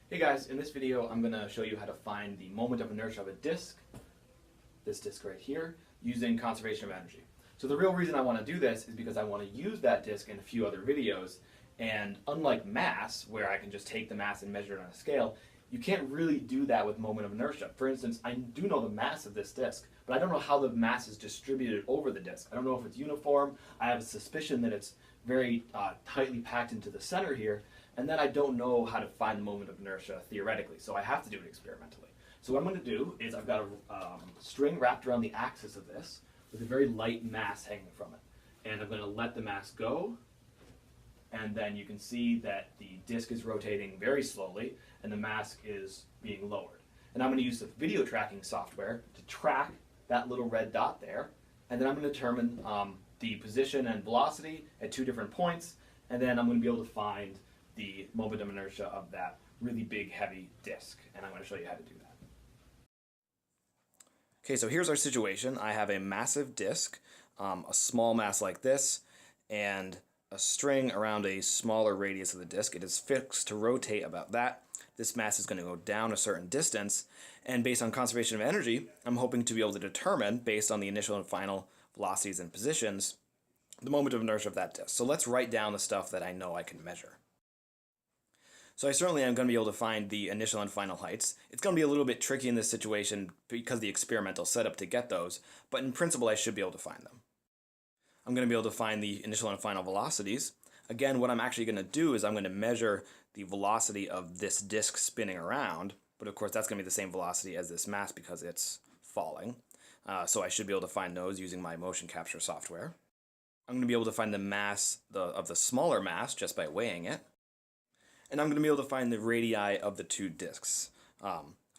Hey guys, in this video I'm going to show you how to find the moment of inertia of a disk, this disk right here, using conservation of energy. So the real reason I want to do this is because I want to use that disk in a few other videos, and unlike mass, where I can just take the mass and measure it on a scale, you can't really do that with moment of inertia. For instance, I do know the mass of this disk, but I don't know how the mass is distributed over the disk. I don't know if it's uniform. I have a suspicion that it's very tightly packed into the center here, and then I don't know how to find the moment of inertia theoretically, so I have to do it experimentally. So what I'm going to do is I've got a string wrapped around the axis of this with a very light mass hanging from it. And I'm going to let the mass go, and then you can see that the disk is rotating very slowly and the mass is being lowered. And I'm going to use the video tracking software to track that little red dot there, and then I'm going to determine the position and velocity at two different points, and then I'm going to be able to find the moment of inertia of that really big heavy disk, and I'm going to show you how to do that. Okay, so here's our situation. I have a massive disk, a small mass like this, and a string around a smaller radius of the disk. It is fixed to rotate about that. This mass is going to go down a certain distance, and based on conservation of energy, I'm hoping to be able to determine, based on the initial and final velocities and positions, the moment of inertia of that disk. So let's write down the stuff that I know I can measure. So I certainly am going to be able to find the initial and final heights. It's going to be a little bit tricky in this situation because of the experimental setup to get those, but in principle I should be able to find them. I'm going to be able to find the initial and final velocities. Again, what I'm actually going to do is I'm going to measure the velocity of this disk spinning around, but of course that's going to be the same velocity as this mass because it's falling. So I should be able to find those using my motion capture software. I'm going to be able to find the mass of the smaller mass just by weighing it. And I'm going to be able to find the radii of the two disks.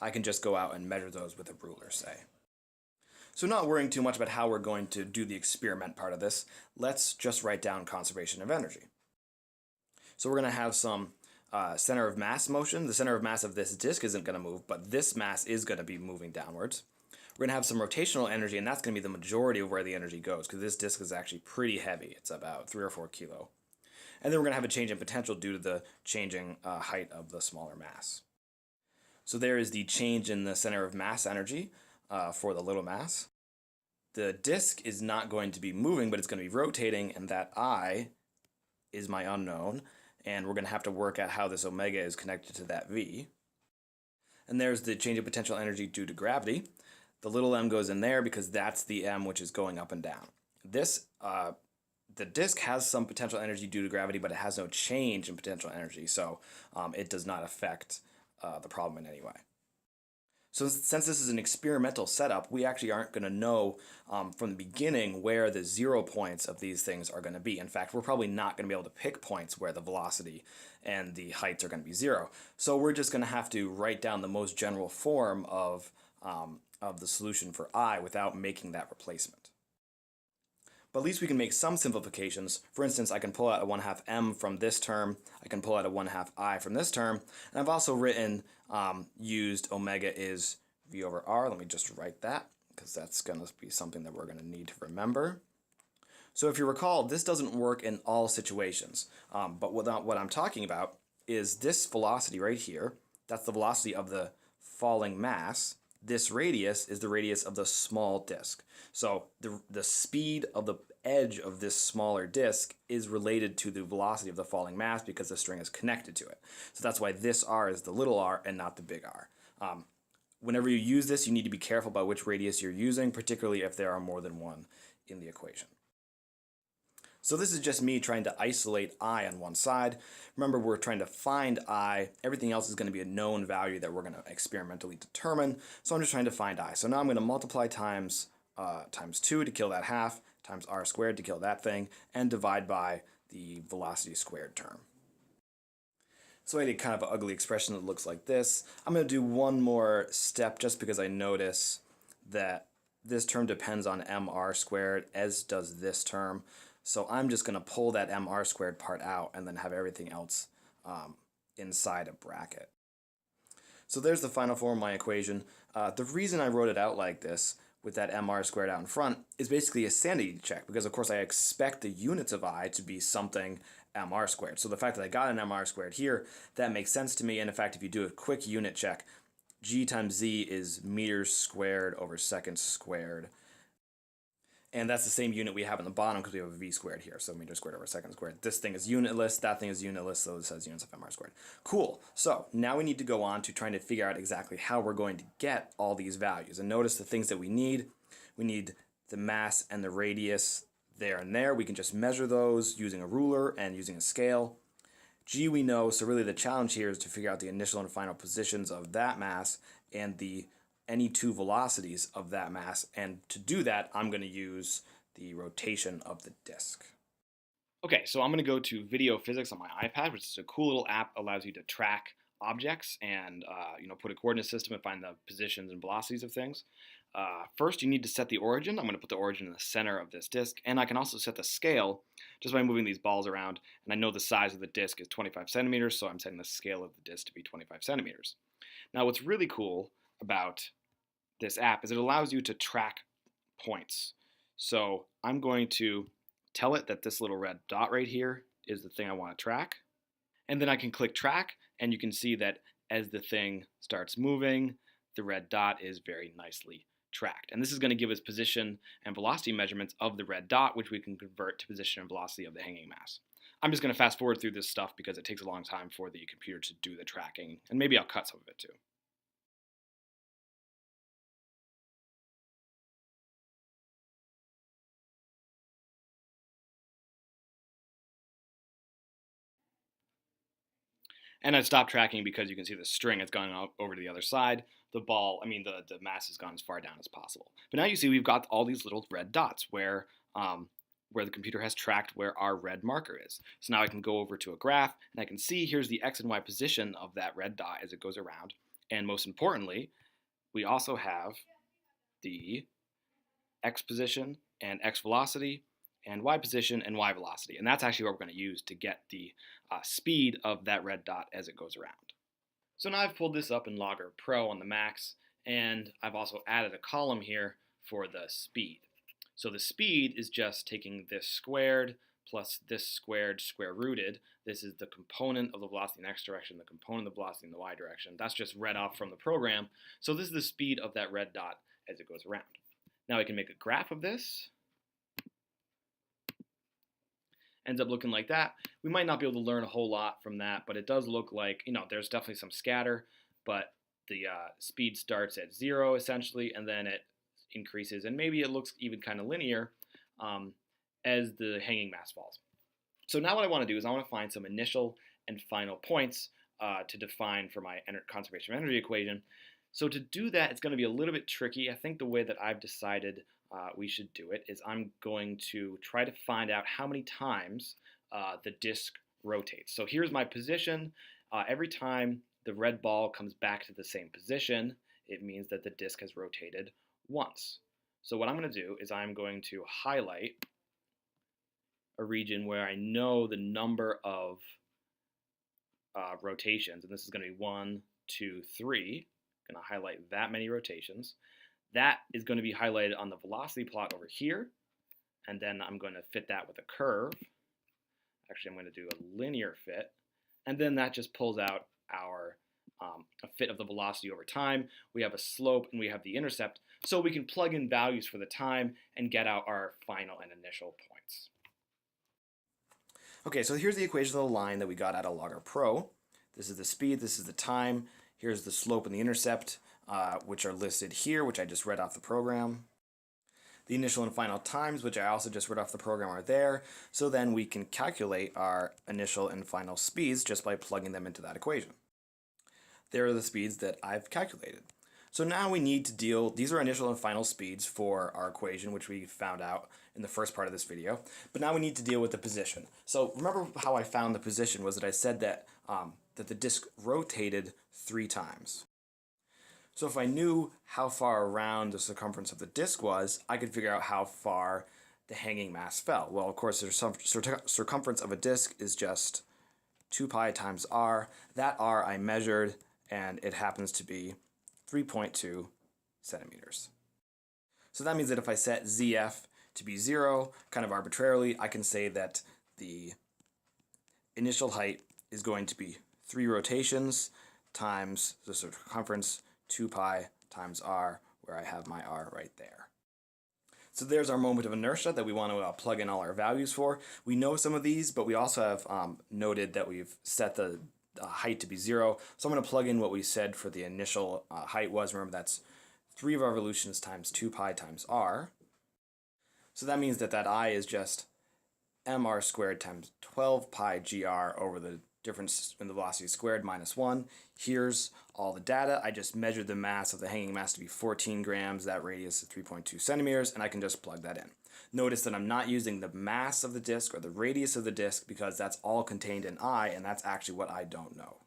I can just go out and measure those with a ruler, say. So not worrying too much about how we're going to do the experiment part of this, let's just write down conservation of energy. So we're going to have some center of mass motion. The center of mass of this disk isn't going to move, but this mass is going to be moving downwards. We're going to have some rotational energy, and that's going to be the majority of where the energy goes, because this disk is actually pretty heavy. It's about 3 or 4 kilo. And then we're going to have a change in potential due to the changing height of the smaller mass. So there is the change in the center of mass energy for the little mass. The disk is not going to be moving, but it's going to be rotating, and that I is my unknown, and we're going to have to work out how this omega is connected to that v. And there's the change in potential energy due to gravity. The little m goes in there because that's the m which is going up and down. The disk has some potential energy due to gravity, but it has no change in potential energy, so it does not affect the problem in any way. So since this is an experimental setup, we actually aren't going to know from the beginning where the 0 points of these things are going to be. In fact, we're probably not going to be able to pick points where the velocity and the heights are going to be 0. So we're just going to have to write down the most general form of the solution for I without making that replacement. But at least we can make some simplifications. For instance, I can pull out a 1/2 m from this term, I can pull out a 1/2 I from this term, and I've also used omega is v over r. Let me just write that, because that's going to be something that we're going to need to remember. So if you recall, this doesn't work in all situations, but what I'm talking about is this velocity right here. That's the velocity of the falling mass. This radius is the radius of the small disk. So the speed of the edge of this smaller disk is related to the velocity of the falling mass because the string is connected to it. So that's why this r is the little r and not the big R. Whenever you use this, you need to be careful about which radius you're using, particularly if there are more than one in the equation. So this is just me trying to isolate I on one side. Remember, we're trying to find I. Everything else is going to be a known value that we're going to experimentally determine. So I'm just trying to find I. So now I'm going to multiply times 2 to kill that half, times r squared to kill that thing, and divide by the velocity squared term. So I did kind of an ugly expression that looks like this. I'm going to do one more step just because I notice that this term depends on mr squared, as does this term. So I'm just going to pull that mr squared part out and then have everything else inside a bracket. So there's the final form of my equation. The reason I wrote it out like this with that mr squared out in front is basically a sanity check, because of course I expect the units of I to be something mr squared. So the fact that I got an mr squared here, that makes sense to me. And in fact, if you do a quick unit check, g times z is meters squared over seconds squared. And that's the same unit we have in the bottom because we have a v squared here. So meters squared over seconds squared. This thing is unitless, that thing is unitless, so this has units of mr squared. Cool. So now we need to go on to trying to figure out exactly how we're going to get all these values. And notice the things that we need. We need the mass and the radius there and there. We can just measure those using a ruler and using a scale. G we know, so really the challenge here is to figure out the initial and final positions of that mass and any two velocities of that mass. And to do that, I'm going to use the rotation of the disk. Okay, so I'm going to go to Video Physics on my iPad, which is a cool little app that allows you to track objects and put a coordinate system and find the positions and velocities of things. First, you need to set the origin. I'm going to put the origin in the center of this disk, and I can also set the scale just by moving these balls around. And I know the size of the disk is 25 centimeters, so I'm setting the scale of the disk to be 25 centimeters. Now, what's really cool about this app is it allows you to track points. So I'm going to tell it that this little red dot right here is the thing I want to track. And then I can click track, and you can see that as the thing starts moving, the red dot is very nicely tracked. And this is going to give us position and velocity measurements of the red dot, which we can convert to position and velocity of the hanging mass. I'm just going to fast forward through this stuff because it takes a long time for the computer to do the tracking, and maybe I'll cut some of it too. And I've stopped tracking because you can see the string has gone over to the other side. The mass has gone as far down as possible. But now you see we've got all these little red dots where the computer has tracked where our red marker is. So now I can go over to a graph, and I can see here's the x and y position of that red dot as it goes around. And most importantly, we also have the x position and x velocity, and y position and y velocity. And that's actually what we're going to use to get the speed of that red dot as it goes around. So now I've pulled this up in Logger Pro on the Macs, and I've also added a column here for the speed. So the speed is just taking this squared plus this squared square rooted. This is the component of the velocity in the x direction, the component of the velocity in the y direction. That's just read off from the program. So this is the speed of that red dot as it goes around. Now I can make a graph of this. Ends up looking like that. We might not be able to learn a whole lot from that, but it does look like, there's definitely some scatter, but the speed starts at 0 essentially, and then it increases, and maybe it looks even kind of linear as the hanging mass falls. So now what I want to do is I want to find some initial and final points to define for my conservation of energy equation. So to do that, it's going to be a little bit tricky. I think the way that I've decided we should do it is I'm going to try to find out how many times the disk rotates. So here's my position. Every time the red ball comes back to the same position, it means that the disk has rotated once. So what I'm going to do is I'm going to highlight a region where I know the number of rotations, and this is going to be 1, 2, 3. I'm going to highlight that many rotations. That is going to be highlighted on the velocity plot over here, and then I'm going to fit that with a curve. Actually, I'm going to do a linear fit, and then that just pulls out our a fit of the velocity over time. We have a slope and we have the intercept, so we can plug in values for the time and get out our final and initial points. Okay, so here's the equation of the line that we got out of Logger Pro. This is the speed, this is the time, here's the slope and the intercept, which are listed here, which I just read off the program. The initial and final times, which I also just read off the program, are there. So then we can calculate our initial and final speeds just by plugging them into that equation. There are the speeds that I've calculated. So now we need to deal, these are initial and final speeds for our equation, which we found out in the first part of this video. But now we need to deal with the position. So remember how I found the position was that I said that, that the disk rotated 3 times. So if I knew how far around the circumference of the disk was, I could figure out how far the hanging mass fell. Well, of course, the circumference of a disk is just 2 pi times r. That r I measured, and it happens to be 3.2 centimeters. So that means that if I set ZF to be 0, kind of arbitrarily, I can say that the initial height is going to be 3 rotations times the circumference 2 pi times r, where I have my r right there. So there's our moment of inertia that we want to plug in all our values for. We know some of these, but we also have noted that we've set the height to be 0. So I'm going to plug in what we said for the initial height was. Remember, that's 3 revolutions times 2 pi times r. So that means that I is just mr squared times 12 pi gr over the difference in the velocity squared minus 1. Here's all the data. I just measured the mass of the hanging mass to be 14 grams. That radius is 3.2 centimeters, and I can just plug that in. Notice that I'm not using the mass of the disk or the radius of the disk because that's all contained in I, and that's actually what I don't know.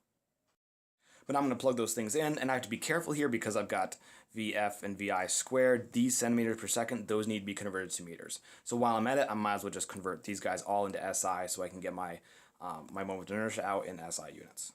But I'm going to plug those things in, and I have to be careful here because I've got VF and VI squared. These centimeters per second, those need to be converted to meters. So while I'm at it, I might as well just convert these guys all into SI so I can get my moment of inertia out in SI units.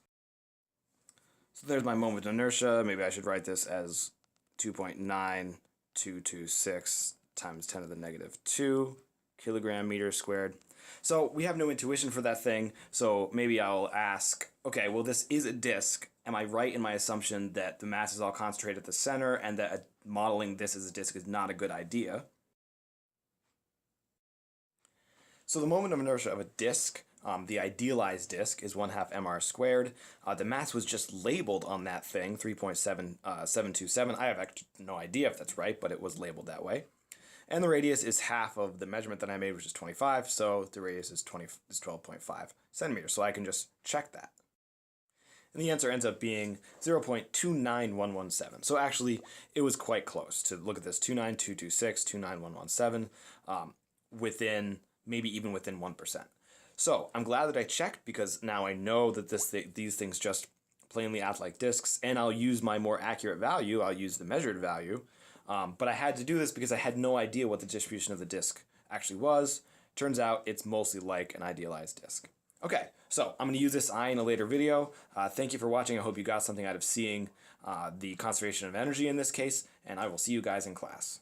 So there's my moment of inertia. Maybe I should write this as 2.9226 times 10 to the negative 2 kilogram meters squared. So we have no intuition for that thing, so maybe I'll ask, okay, well, this is a disk. Am I right in my assumption that the mass is all concentrated at the center and that modeling this as a disk is not a good idea? So the moment of inertia of a disk, the idealized disk, is 1/2 mr squared. The mass was just labeled on that thing, 3.727. I have actually no idea if that's right, but it was labeled that way. And the radius is half of the measurement that I made, which is 25, so the radius is 12.5 centimeters, so I can just check that. And the answer ends up being 0.29117. So actually, it was quite close. To look at this, 29226, 29117, maybe even within 1%. So I'm glad that I checked because now I know that these things just plainly act like disks, and I'll use my more accurate value. I'll use the measured value. But I had to do this because I had no idea what the distribution of the disk actually was. Turns out it's mostly like an idealized disk. Okay, so I'm going to use this I in a later video. Thank you for watching. I hope you got something out of seeing the conservation of energy in this case, and I will see you guys in class.